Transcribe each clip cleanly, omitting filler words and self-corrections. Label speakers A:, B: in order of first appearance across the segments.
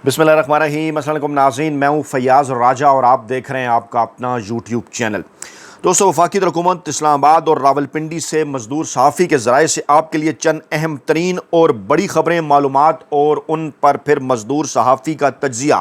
A: बिस्मिल्लाहिर्रहमानिर्रहीम। अस्सलाम वालेकुम नाज़रीन, मैं हूँ फैयाज़ राजा और आप देख रहे हैं आपका अपना यूट्यूब चैनल। दोस्तों, वफाकी हुकूमत इस्लामाबाद और रावलपिंडी से मजदूर सहाफ़ी के ज़राए से आपके लिए चंद अहम तरीन और बड़ी ख़बरें, मालूमात और उन पर फिर मजदूर सहाफ़ी का तज्ज़िया।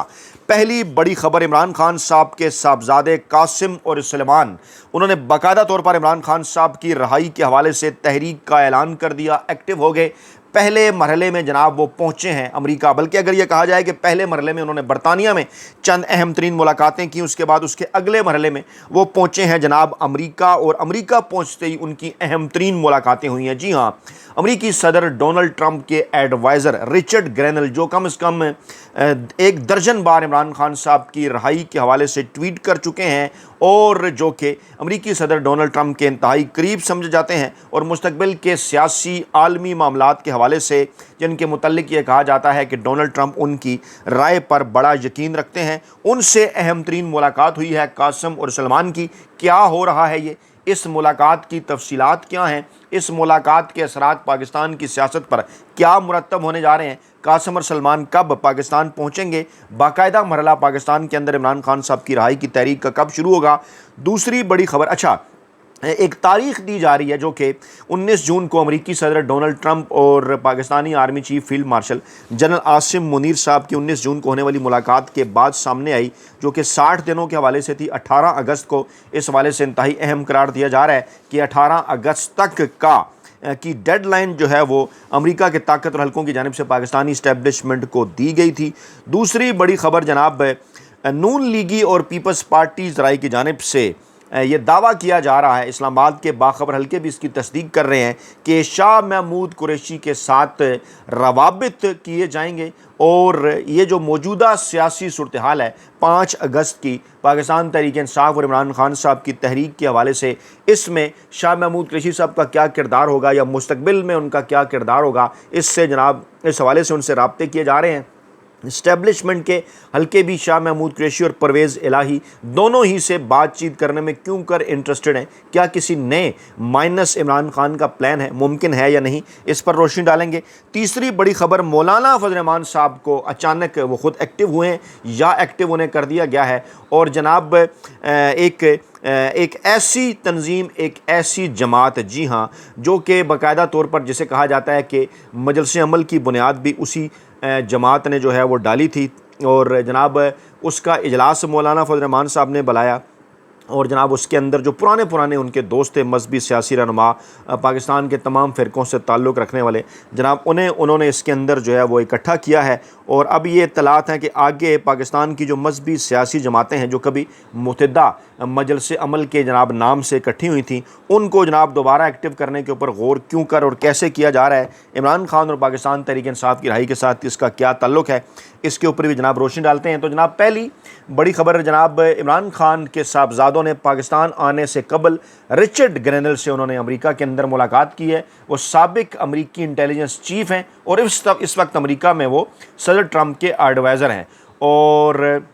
A: पहली बड़ी ख़बर, इमरान खान साहब के साहबजादे कासिम और सलेमान, उन्होंने बाकायदा तौर पर इमरान खान साहब की रहाई के हवाले से तहरीक का ऐलान कर दिया, एक्टिव हो गए। पहले मरहले में जनाब वो पहुँचे हैं अमेरिका, बल्कि अगर यह कहा जाए कि पहले मरहले में उन्होंने बरतानिया में चंद अहम तरीन मुलाकातें की, उसके बाद उसके अगले मरहले में वो पहुँचे हैं जनाब अमेरिका, और अमेरिका पहुँचते ही उनकी अहम तरीन मुलाकातें हुई हैं। जी हाँ, अमेरिकी सदर डोनाल्ड ट्रंप के एडवाइज़र रिचर्ड ग्रेनल, जो कम से कम एक दर्जन बार इमरान खान साहब की रहाई के हवाले से ट्वीट कर चुके हैं और जो कि अमेरिकी सदर डोनाल्ड ट्रंप के इंतहाई करीब समझे जाते हैं और मुस्तकबिल के सियासी आलमी मामलात के हवाले से जिनके मुतल्लिक ये कहा जाता है कि डोनाल्ड ट्रंप उनकी राय पर बड़ा यकीन रखते हैं, उनसे अहम तरीन मुलाकात हुई है कासिम और सलमान की। क्या हो रहा है ये, इस मुलाकात की तफसीलात क्या हैं, इस मुलाकात के असरात पाकिस्तान की सियासत पर क्या मुरतब होने जा रहे हैं, कासिम और सलमान कब पाकिस्तान पहुंचेंगे, बाकायदा मरहला पाकिस्तान के अंदर इमरान खान साहब की रहाई की तहरीक का कब शुरू होगा। दूसरी बड़ी खबर, अच्छा, एक तारीख दी जा रही है जो कि 19 जून को अमेरिकी सदर डोनाल्ड ट्रंप और Pakistani army chief field marshal general Asim Munir साहब की 19 जून को होने वाली मुलाकात के बाद सामने आई, जो कि 60 दिनों के हवाले से थी। 18 अगस्त को इस हवाले से इंतहाई अहम करार दिया जा रहा है कि 18 अगस्त तक की डेडलाइन जो है वो अमेरिका के ताकतवर हल्कों की जानिब से पाकिस्तानी इस्टेब्लिशमेंट को दी गई थी। दूसरी बड़ी खबर जनाब, नून लीगी और पीपल्स पार्टी ज़राए की जानिब से ये दावा किया जा रहा है, इस्लामाबाद के बाखबर हल्के भी इसकी तस्दीक कर रहे हैं कि शाह महमूद कुरैशी के साथ रवाबित किए जाएंगे और ये जो मौजूदा सियासी सूरत हाल है 5 अगस्त की पाकिस्तान तहरीक इंसाफ और इमरान खान साहब की तहरीक के हवाले से, इसमें शाह महमूद कुरैशी साहब का क्या किरदार होगा या मुस्तकबिल में उनका क्या किरदार होगा, इससे जनाब इस हवाले से उनसे राब्ते किए जा रहे हैं। इस्टेब्लिशमेंट के हल्के भी शाह महमूद कुरैशी और परवेज़ इलाही दोनों ही से बातचीत करने में क्यों कर इंटरेस्टेड हैं। क्या किसी नए माइनस इमरान खान का प्लान है, मुमकिन है या नहीं, इस पर रोशनी डालेंगे। तीसरी बड़ी खबर, मौलाना फजल रहमान साहब को अचानक वो ख़ुद एक्टिव हुए हैं या एक्टिव उन्हें कर दिया गया है, और जनाब एक ऐसी तंजीम, एक ऐसी जमात, जी हाँ, जो कि बाकायदा तौर पर जिसे कहा जाता है कि मजलिस अमल की बुनियाद भी उसी जमात ने जो है वो डाली थी, और जनाब उसका इजलास मौलाना फजल रहमान साहब ने बुलाया, और जनाब उसके अंदर जो पुराने उनके दोस्त थे, मजहबी सियासी रहनुमा, पाकिस्तान के तमाम फ़िरक़ों से ताल्लुक़ रखने वाले, जनाब उन्होंने इसके अंदर जो है वो इकट्ठा किया है। और अब ये इत्तलात हैं कि आगे पाकिस्तान की जो मजहबी सियासी जमातें हैं जो कभी मुत्तहिदा मजलिस अमल के जनाब नाम से इकट्ठी हुई थी, उनको जनाब दोबारा एक्टिव करने के ऊपर गौर क्यों कर और कैसे किया जा रहा है। इमरान खान और पाकिस्तान तहरीक इंसाफ की रहाई के साथ इसका क्या ताल्लुक़ है, इसके ऊपर भी जनाब रोशनी डालते हैं। तो जनाब पहली बड़ी खबर, जनाब इमरान खान के साहबजादों ने पाकिस्तान आने से कबल रिचर्ड ग्रेनल से उन्होंने अमेरिका के अंदर मुलाकात की है। वो साबिक अमेरिकी इंटेलिजेंस चीफ़ हैं और इस वक्त अमेरिका में वो सदर ट्रंप के एडवाइज़र हैं, और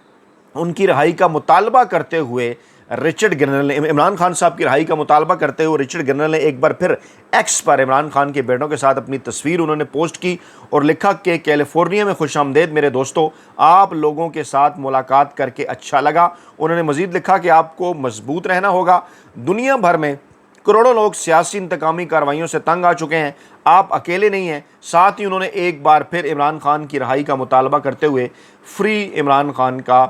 A: उनकी रहाई का मुतालबा करते हुए रिचर्ड ग्रेनल ने, इमरान खान साहब की रहाई का मुतालबा करते हुए रिचर्ड ग्रेनल ने एक बार फिर एक्स पर इमरान खान के बेटों के साथ अपनी तस्वीर उन्होंने पोस्ट की और लिखा कि कैलिफोर्निया में खुशामदेद मेरे दोस्तों, आप लोगों के साथ मुलाकात करके अच्छा लगा। उन्होंने मज़ीद लिखा कि आपको मजबूत रहना होगा, दुनिया भर में करोड़ों लोग सियासी इंतकामी कार्रवाइयों से तंग आ चुके हैं, आप अकेले नहीं हैं। साथ ही उन्होंने एक बार फिर इमरान खान की रहाई का मुतालबा करते हुए फ्री इमरान खान का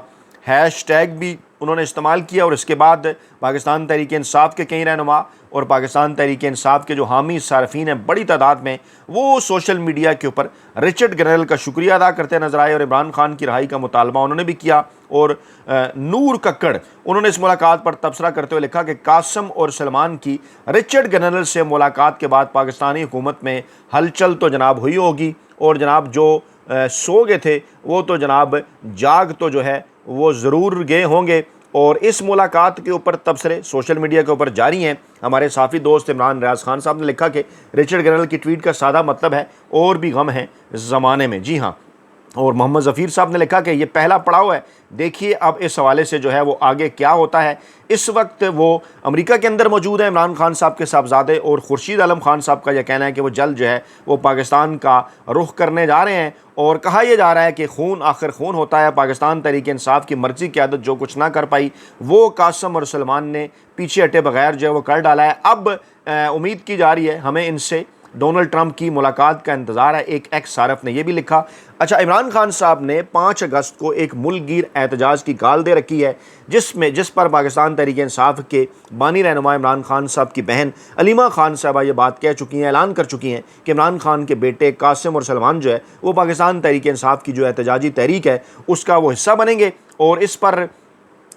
A: हैशटैग भी उन्होंने इस्तेमाल किया, और इसके बाद पाकिस्तान तहरीक इंसाफ के कई रहनुमा और पाकिस्तान तहरीक इंसाफ के जो हामी सारफीन हैं बड़ी तादाद में, वो सोशल मीडिया के ऊपर रिचर्ड ग्रेनल का शुक्रिया अदा करते नजर आए और इमरान खान की रहाई का मुतालबा उन्होंने भी किया। और नूर कक्कड़, उन्होंने इस मुलाकात पर तबसरा करते हुए लिखा कि कासिम और सलमान की रिचर्ड ग्रेनल से मुलाकात के बाद पाकिस्तानी हुकूमत में हलचल तो जनाब हुई होगी, और जनाब जो सो गए थे वो तो जनाब जाग तो जो है वो ज़रूर गए होंगे। और इस मुलाकात के ऊपर तबसरे सोशल मीडिया के ऊपर जारी हैं। हमारे साफ़ी दोस्त इमरान रियाज खान साहब ने लिखा कि रिचर्ड ग्रेनल की ट्वीट का सादा मतलब है और भी गम है ज़माने में। जी हाँ, और मोहम्मद ज़फ़ीर साहब ने लिखा कि ये पहला पड़ाव है, देखिए अब इस हवाले से जो है वो आगे क्या होता है। इस वक्त वो अमेरिका के अंदर मौजूद है, इमरान खान साहब के साहबजादे, और खुर्शीद आलम खान साहब का यह कहना है कि वो जल्द जो है वो पाकिस्तान का रुख करने जा रहे हैं। और कहा यह जा रहा है कि खून आखिर खून होता है, पाकिस्तान तहरीक इंसाफ की मर्ज़ी की आदत जो कुछ ना कर पाई वो कासम और सलमान ने पीछे हटे बगैर जो है वो कर डाला है। अब उम्मीद की जा रही है हमें इनसे डोनाल्ड ट्रंप की मुलाकात का इंतज़ार है, एक एक्स सारफ ने यह भी लिखा। अच्छा, इमरान खान साहब ने 5 अगस्त को एक मुल्कगीर एहतजाज की गाल दे रखी है जिस पर पाकिस्तान तहरीक इंसाफ के बानी रहनुमा इमरान खान साहब की बहन अलीमा खान साहबा ये बात कह चुकी हैं, ऐलान कर चुकी हैं कि इमरान खान के बेटे कासिम और सलमान जो है वो पाकिस्तान तहरीक इंसाफ की जो एहतजाजी तहरीक है उसका वो हिस्सा बनेंगे। और इस पर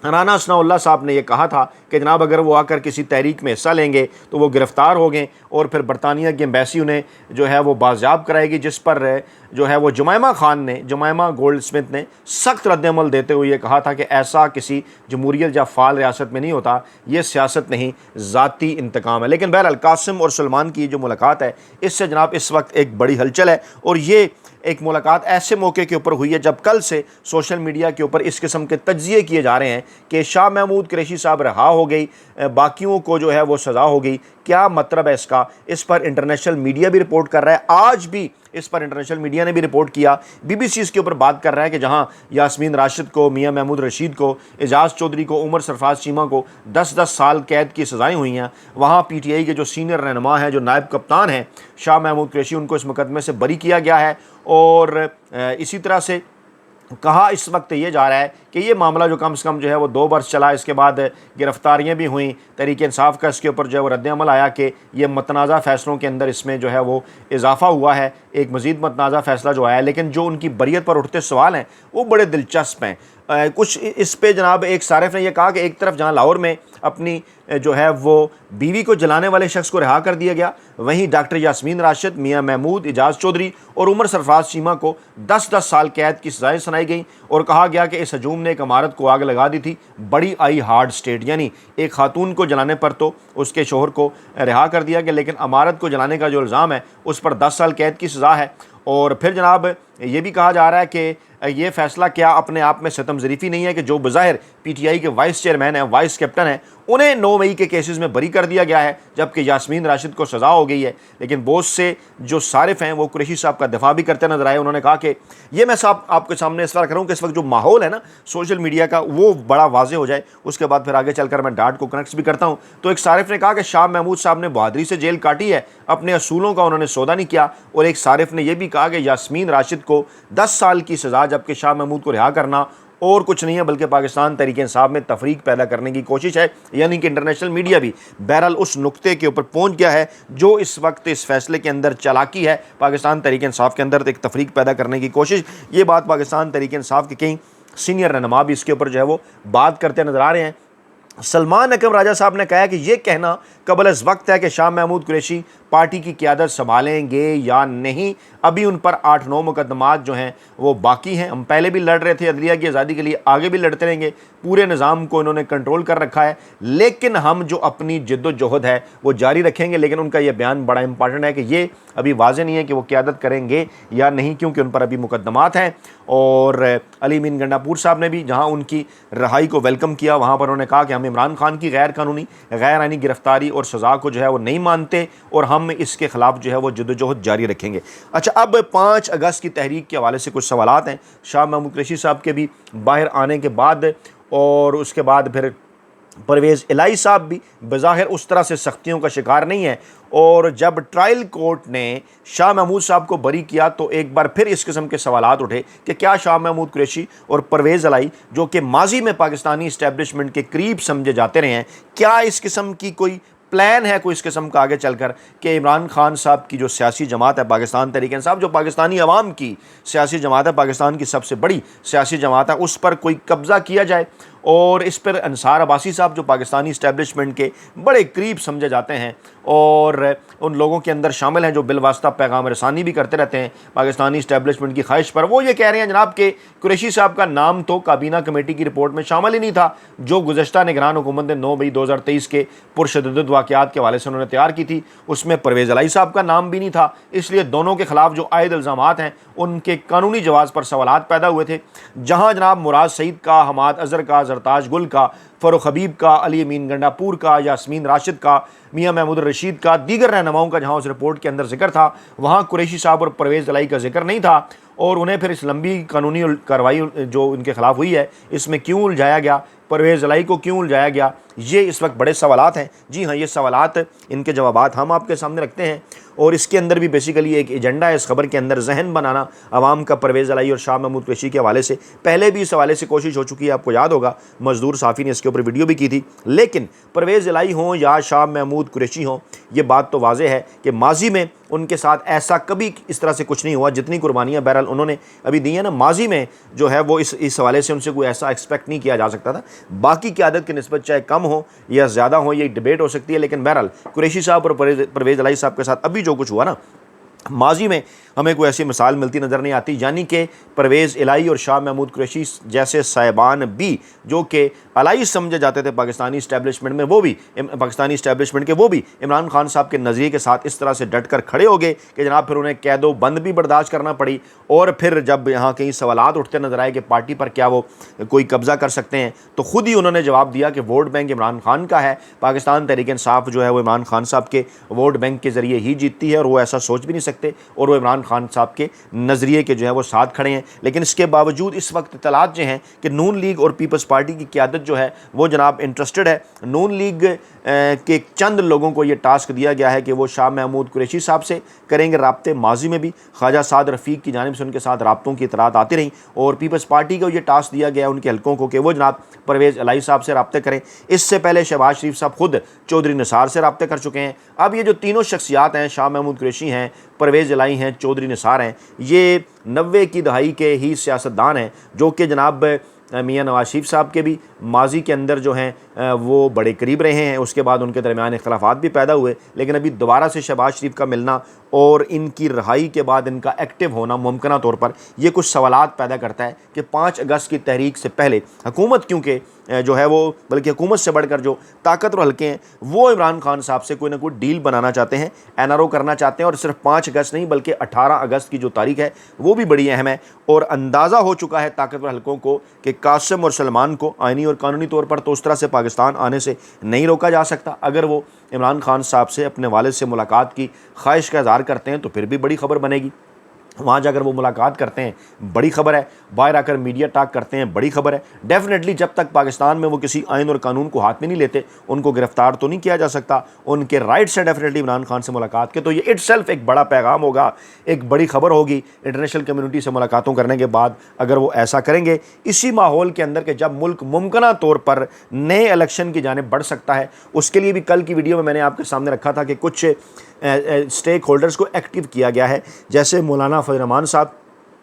A: राना सनाउल्लाह साहब ने यह कहा था कि जनाब अगर वो आकर किसी तहरीक में हिस्सा लेंगे तो वो गिरफ़्तार हो गए और फिर बरतानिया की एम्बेसी उन्हें जो है वो बाज़याब कराएगी, जिस पर जो है वो जुमैमा गोल्डस्मिथ ने सख्त रद्दअमल देते हुए ये कहा था कि ऐसा किसी जमहूरियत या फ़ाल रियासत में नहीं होता, ये सियासत नहीं ज़ाती इंतकाम है। लेकिन बहरहाल कासिम और सलमान की जो मुलाकात है इससे जनाब इस वक्त एक बड़ी हलचल है, और ये एक मुलाकात ऐसे मौके के ऊपर हुई है जब कल से सोशल मीडिया के ऊपर इस किस्म के तज्जिए किए जा रहे हैं कि शाह महमूद कुरैशी साहब रहा हो गई, बाकियों को जो है वो सज़ा हो गई। क्या मतलब है इसका? इस पर इंटरनेशनल मीडिया भी रिपोर्ट कर रहा है, आज भी इस पर इंटरनेशनल मीडिया ने भी रिपोर्ट किया। BBC इसके ऊपर बात कर रहा है कि जहां यास्मीन राशिद को, मियां महमूद रशीद को, एजाज चौधरी को, उमर सरफराज चीमा को 10-10 साल कैद की सज़ाएं हुई हैं, वहां PTI के जो सीनियर रहनुमा हैं, जो नायब कप्तान हैं शाह महमूद कुरैशी, उनको इस मुकदमे से बरी किया गया है। और इसी तरह से कहा इस वक्त ये जा रहा है कि ये मामला जो कम से कम जो है वो 2 बरस चला, इसके बाद गिरफ्तारियां भी हुई, तहरीक इंसाफ का इसके ऊपर जो है वो रद्दअमल आया कि ये मतनाज़ा फ़ैसलों के अंदर इसमें जो है वो इजाफ़ा हुआ है, एक मज़ीद मतनाज़ा फ़ैसला जो आया है। लेकिन जो उनकी बरियत पर उठते सवाल हैं वो बड़े दिलचस्प हैं। कुछ इस पे जनाब एक सारिफ ने यह कहा कि एक तरफ जहाँ लाहौर में अपनी जो है वो बीवी को जलाने वाले शख्स को रिहा कर दिया गया, वहीं डॉक्टर यास्मीन राशिद, मियां महमूद, एजाज चौधरी और उमर सरफराज चीमा को 10-10 साल कैद की सज़ाएं सुनाई गई। और कहा गया कि इस हजूम ने एक इमारत को आग लगा दी थी, बड़ी आई हार्ड स्टेट, यानी एक खातून को जलाने पर तो उसके शोहर को रिहा कर दिया गया, लेकिन इमारत को जलाने का जो इल्ज़ाम है उस पर 10 साल कैद की सज़ा है। और फिर जनाब ये भी कहा जा रहा है कि ये फ़ैसला क्या अपने आप में सितम ज़रीफ़ी नहीं है कि जो बज़ाहिर PTI के वाइस चेयरमैन हैं, वाइस कैप्टन हैं, उन्हें 9 मई के केसेस में बरी कर दिया गया है, जबकि यास्मीन राशिद को सज़ा हो गई है। लेकिन बहुत से जो सारिफ हैं वो कुरैशी साहब का दिफा भी करते नजर आए। उन्होंने कहा कि ये मैं साहब आपके सामने इस बार करूँ कि इस वक्त जो माहौल है ना सोशल मीडिया का वो बड़ा वाज़े हो जाए, उसके बाद फिर आगे चलकर मैं डाट को कनेक्ट भी करता हूँ। तो एक सारिफ ने कहा कि शाह महमूद साहब ने बहादुरी से जेल काटी है, अपने असूलों का उन्होंने सौदा नहीं किया। और एक सारिफ ने यह भी कहा कि यास्मीन राशिद को 10 साल की सज़ा, जबकि शाह महमूद को रिहा करना और कुछ नहीं है बल्कि पाकिस्तान तहरीक इंसाफ में तफरीक पैदा करने की कोशिश है। यानी कि इंटरनेशनल मीडिया भी बहरहाल उस नुक्ते के ऊपर पहुंच गया है जो इस वक्त इस फैसले के अंदर चालाकी है, पाकिस्तान तहरीक इंसाफ के अंदर एक तफरीक पैदा करने की कोशिश। ये बात पाकिस्तान तहरीक इंसाफ के कई सीनियर रहनुमा भी इसके ऊपर जो है वो बात करते नजर आ रहे हैं। सलमान अकरम राजा साहब ने कहा कि यह कहना कबल अज़ वक्त है कि शाह महमूद कुरैशी पार्टी की क़यादत संभालेंगे या नहीं। अभी उन पर 8-9 मुकदमात जो हैं वो बाकी हैं। हम पहले भी लड़ रहे थे अदलिया की आज़ादी के लिए, आगे भी लड़ते रहेंगे। पूरे निज़ाम को इन्होंने कंट्रोल कर रखा है, लेकिन हम जो अपनी जद्दोजहद है वो जारी रखेंगे। लेकिन उनका यह बयान बड़ा इंपॉर्टेंट है कि ये अभी वाज़ेह नहीं है कि वो क़यादत करेंगे या नहीं, क्योंकि उन पर अभी मुकदमात हैं। और अली मीन गंडापुर साहब ने भी जहाँ उनकी रहाई को वेलकम किया, वहाँ पर उन्होंने कहा कि हम इमरान खान की गैर कानूनी गैर आइनी गिरफ्तारी और सज़ा को जो है वो नहीं मानते और हम इसके ख़िलाफ़ जो है वो जद्दोजहद जारी रखेंगे। अच्छा, अब 5 अगस्त की तहरीक के हवाले से कुछ सवालात हैं शाह महमूद कुरैशी साहब के भी बाहर आने के बाद, और उसके बाद फिर परवेज़ इलाही साहब भी बज़ाहिर उस तरह से सख्तियों का शिकार नहीं है। और जब ट्रायल कोर्ट ने शाह महमूद साहब को बरी किया तो एक बार फिर इस किस्म के सवालात उठे कि क्या शाह महमूद कुरैशी और परवेज़ इलाही, जो कि माजी में पाकिस्तानी इस्टेब्लिशमेंट के करीब समझे जाते रहे हैं, क्या इस किस्म की कोई प्लान है कोई इस किस्म का आगे चलकर कि इमरान खान साहब की जो सियासी जमात है पाकिस्तान तहरीक इंसाफ, जो पाकिस्तानी अवाम की सियासी जमात है, पाकिस्तान की सबसे बड़ी सियासी जमात है, उस पर कोई कब्ज़ा किया जाए। और इस पर अंसार अब्बासी साहब जो पाकिस्तानी इस्टेब्लिशमेंट के बड़े करीब समझे जाते हैं और उन लोगों के अंदर शामिल हैं जो बिलवास्ता पैगाम रसानी भी करते रहते हैं पाकिस्तानी इस्टेब्लिशमेंट की ख्वाहिश पर, वो ये कह रहे हैं जनाब के कुरैशी साहब का नाम तो काबीना कमेटी की रिपोर्ट में शामिल ही नहीं था, जो गुज़श्ता निगरान हुकूमत ने 9 मई 2023 के पुरशद्दत वाक़यात के हवाले से उन्होंने तैयार की थी, उसमें परवेज़ इलाही साहब का नाम भी नहीं था। इसलिए दोनों के ख़िलाफ़ जो आयद इल्ज़ामात हैं उनके कानूनी जवाज़ पर सवालात पैदा हुए थे। जहाँ जनाब मुराद सईद का, हमाद अज़हर का, ज़रताज गुल का, फ़ारूक हबीब का, अली अमीन गंडापुर का, यास्मीन राशिद का, मियाँ महमूद रशीद का, दीगर रहनुमाओं का जहाँ उस रिपोर्ट के अंदर जिक्र था, वहाँ कुरैशी साहब और परवेज़ इलाही का जिक्र नहीं था। और उन्हें फिर इस लंबी कानूनी कार्रवाई जो उनके ख़िलाफ़ हुई है, इसमें क्यों उलझाया गया, परवेज़ इलाही को क्यों उलझाया गया, ये इस वक्त बड़े सवालात हैं। जी हाँ, ये सवालात, इनके जवाबात हम आपके सामने रखते हैं। और इसके अंदर भी बेसिकली एक एजेंडा है इस खबर के अंदर, जहन बनाना आवाम का परवेज़ इलाही और शाह महमूद कुरैशी के हवाले से। पहले भी इस हवाले से कोशिश हो चुकी है, आपको याद होगा, मजदूर साफ़ी ने इसके ऊपर वीडियो भी की थी। लेकिन परवेज़ इलाही हों या शाह महमूद कुरैशी हों, ये बात तो वाज़ेह है कि माजी में उनके साथ ऐसा कभी इस तरह से कुछ नहीं हुआ। जितनी कुर्बानियाँ बहरहाल उन्होंने अभी दी हैं ना, माजी में जो है वो इस हवाले से उनसे कोई ऐसा एक्सपेक्ट नहीं किया जा सकता था। बाकी क़यादत की निस्बत चाहे कम हो या ज़्यादा हो, ये डिबेट हो सकती है, लेकिन बहरहाल कुरैशी साहब और परवेज़ इलाही साहब के साथ अभी जो कुछ हुआ ना, माजी में हमें कोई ऐसी मिसाल मिलती नज़र नहीं आती। यानी कि परवेज़ इलाही और शाह महमूद कुरैशी जैसे साहिबान भी, जो कि अलाई समझे जाते थे पाकिस्तानी इस्टेब्लिशमेंट में, वो भी पाकिस्तानी इस्टेब्लिशमेंट के, वो भी इमरान खान साहब के नज़रिए के साथ इस तरह से डट कर खड़े हो गए कि जनाब फिर उन्हें कैदो बंद भी बर्दाश्त करना पड़ी। और फिर जब यहाँ कहीं सवालात उठते नजर आए कि पार्टी पर क्या वो कोई कब्ज़ा कर सकते हैं, तो ख़ुद ही उन्होंने जवाब दिया कि वोट बैंक इमरान खान का है, पाकिस्तान तहरीक इंसाफ जो है वो इमरान खान साहब के वोट बैंक के ज़रिए ही जीतती है, और वो ऐसा सोच भी नहीं सकते, और वो इमरान खान साहब के नज़रिए के जो है वो साथ खड़े हैं। लेकिन इसके बावजूद इस वक्त इत्तलात जो हैं कि नून लीग और पीपल्स पार्टी की क़यादत जो है वो जनाब इंटरेस्टेड है। नून लीग के चंद लोगों को ये टास्क दिया गया है कि वो शाह महमूद कुरैशी साहब से करेंगे राब्ते। माजी में भी ख्वाजा साद रफ़ीक की जानिब से उनके साथ राब्तों की इतलात आती रहीं, और पीपल्स पार्टी को ये टास्क दिया गया है उनके हलकों को कि वो जनाब परवेज़ इलाही साहब से राब्ते करें। इससे पहले शहबाज शरीफ साहब खुद चौधरी निसार से राब्ते कर चुके हैं। अब ये जो तीनों शख्सियात हैं, शाह महमूद कुरैशी हैं, परवेज़ इलाही हैं, चौधरी निसार हैं, ये 90 की दहाई के ही सियासतदान हैं, जो कि जनाब मियाँ नवाज शरीफ साहब के भी माजी के अंदर जो हैं वो बड़े करीब रहे हैं। उसके बाद उनके दरमियान इख्तलाफात भी पैदा हुए, लेकिन अभी दोबारा से शहबाज शरीफ का मिलना और इनकी रहाई के बाद इनका एक्टिव होना मुमकिन तौर पर ये कुछ सवालात पैदा करता है कि 5 अगस्त की तहरीक से पहले हुकूमत, क्योंकि जो है वो बल्कि हुकूमत से बढ़कर जो ताकतवर हल्के हैं वो इमरान खान साहब से कोई ना कोई डील बनाना चाहते हैं, NRO करना चाहते हैं। और सिर्फ 5 अगस्त नहीं बल्कि 18 अगस्त की जो तारीख है वो भी बड़ी अहम है। और अंदाज़ा हो चुका है ताकतवर हल्कों को कि कासिम और सलमान को आइनी और कानूनी तौर पर तो उस तरह से पाकिस्तान आने से नहीं रोका जा सकता। अगर वो इमरान खान साहब से अपने वालिद से मुलाकात की ख्वाहिश का इज़हार करते हैं तो फिर भी बड़ी खबर बनेगी। वहाँ जाकर वो मुलाकात करते हैं, बड़ी खबर है। बाहर आकर मीडिया टॉक करते हैं, बड़ी खबर है। डेफिनेटली जब तक पाकिस्तान में वो किसी आइन और कानून को हाथ में नहीं लेते, उनको गिरफ्तार तो नहीं किया जा सकता। उनके राइट्स हैं डेफिनेटली इमरान खान से मुलाकात के। तो ये इटसेल्फ एक बड़ा पैगाम होगा, एक बड़ी खबर होगी इंटरनेशनल कम्युनिटी से मुलाकातों करने के बाद, अगर वो ऐसा करेंगे इसी माहौल के अंदर कि जब मुल्क मुमकिन तौर पर नए इलेक्शन की जानिब बढ़ सकता है। उसके लिए भी कल की वीडियो में मैंने आपके सामने रखा था कि कुछ स्टेक होल्डर्स को एक्टिव किया गया है, जैसे मौलाना फजल रहमान साहब,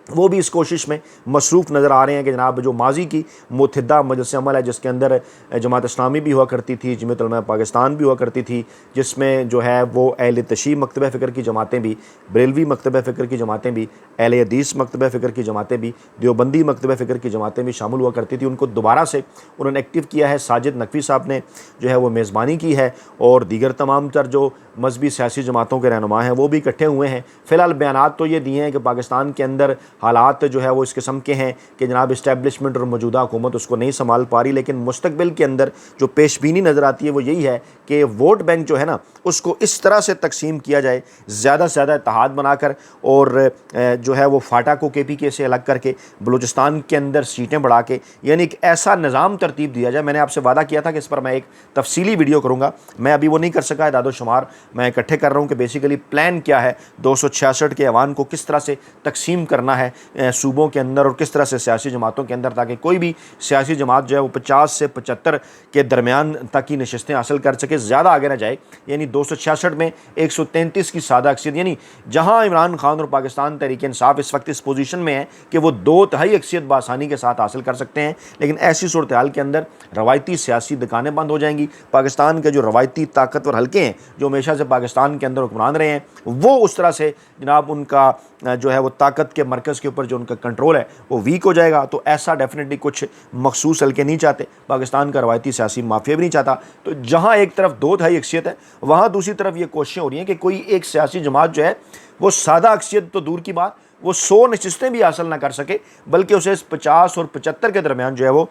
A: वो भी इस कोशिश में मसरूफ़ नज़र आ रहे हैं कि जनाब जो माजी की मुत्तहिदा मजलिस अमल है, जिसके अंदर जमात इस्लामी भी हुआ करती थी, जमीयत उलमा पाकिस्तान भी हुआ करती थी, जिसमें जो है वो अहले तशय्युअ मकतब फ़िक्र की जमातें भी, बरेलवी मकतब फ़िक्र की जमातें भी, अहले हदीस मकतब फ़िक्र की जमातें भी, देवबंदी मकतब फ़िक्र की जमातें भी शामिल हुआ करती थी। उनको दोबारा से उन्होंने एक्टिव किया है। साजिद नकवी साहब ने जो है वो मेज़बानी की है, और दीगर तमाम तर जो मजहबी सियासी जमातों के रहनुमा हैं वो भी इकट्ठे हुए हैं। फ़िलहाल बयानात तो ये दिए हैं कि पाकिस्तान के अंदर हालात जो है वो इस किस्म के हैं कि जनाब इस्टेब्लिशमेंट और मौजूदा हुकूमत उसको नहीं संभाल पा रही। लेकिन मुस्तकबिल के अंदर जो पेशबीनी नज़र आती है वो यही है कि वोट बैंक जो है ना, उसको इस तरह से तकसीम किया जाए, ज़्यादा से ज़्यादा इत्तेहाद बनाकर, और जो है वो फाटा को KPK से अलग करके बलूचिस्तान के अंदर सीटें बढ़ा के, यानी एक ऐसा निज़ाम तरतीब दिया जाए। मैंने आपसे वादा किया था कि इस पर मैं एक तफसीली वीडियो करूँगा, मैं अभी वो नहीं कर सका। दादो शुमार मैं इकट्ठे कर रहा हूँ कि बेसिकली प्लान क्या है, 266 के ऐवान को किस तरह से तकसीम करना है सूबों के अंदर और किस तरह से सियासी जमातों के अंदर, ताकि कोई भी सियासी जमात जो है वो 50 से 75 के दरमियान तक की नशस्तें हासिल कर सके, ज़्यादा आगे ना जाए। यानी 266 में 133 की सादा अक्सियत, यानी जहाँ इमरान खान और पाकिस्तान तहरीक इंसाफ इस वक्त इस पोजीशन में है कि वो 2/3 अक्सियत बासानी के साथ हासिल कर सकते हैं। लेकिन ऐसी सूरत हाल के अंदर रवायती सियासी दुकानें बंद हो जाएंगी। पाकिस्तान के जो रवायती ताकतवर हल्के हैं जो हमेशा से पाकिस्तान के अंदर हुक्मरान रहे हैं, वो उस तरह से जनाब उनका जो है वो ताकत के मरकज़ के ऊपर जो उनका कंट्रोल है वो वीक हो जाएगा। तो ऐसा डेफिनेटली कुछ मखसूस हल्के नहीं चाहते, पाकिस्तान का रवायती सियासी माफिया भी नहीं चाहता। तो जहाँ एक तरफ दो धाई अक्सियत है, वहाँ दूसरी तरफ ये कोशिशें हो रही हैं कि कोई एक सियासी जमात जो है वो सादा अक्सियत तो दूर की बात, वो 100 नशिस्तें भी हासिल ना कर सके, बल्कि उसे 50 और 75 के दरमियान जो है वो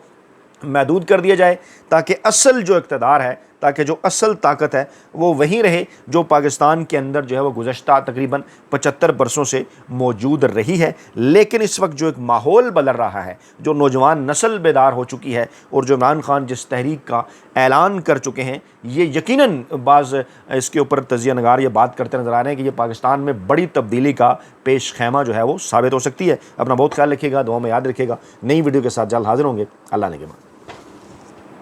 A: महदूद कर दिया जाए, ताकि असल जो इक़्तिदार है, ताकि जो असल ताकत है वो वहीं रहे जो पाकिस्तान के अंदर जो है वो गुज़श्ता तकरीबन 75 बरसों से मौजूद रही है। लेकिन इस वक्त जो एक माहौल बदल रहा है, जो नौजवान नस्ल बेदार हो चुकी है और जो इमरान खान जिस तहरीक का ऐलान कर चुके हैं, ये यकीनन बाज़ इसके ऊपर तजिया नगार ये बात करते नज़र आ रहे हैं कि ये पाकिस्तान में बड़ी तब्दीली का पेश खैमा जो है वो साबित हो सकती है। अपना बहुत ख्याल रखिएगा, दुआ में याद रखिएगा। नई वीडियो के साथ जल्द हाजिर होंगे। अल्लाह ने के बाद।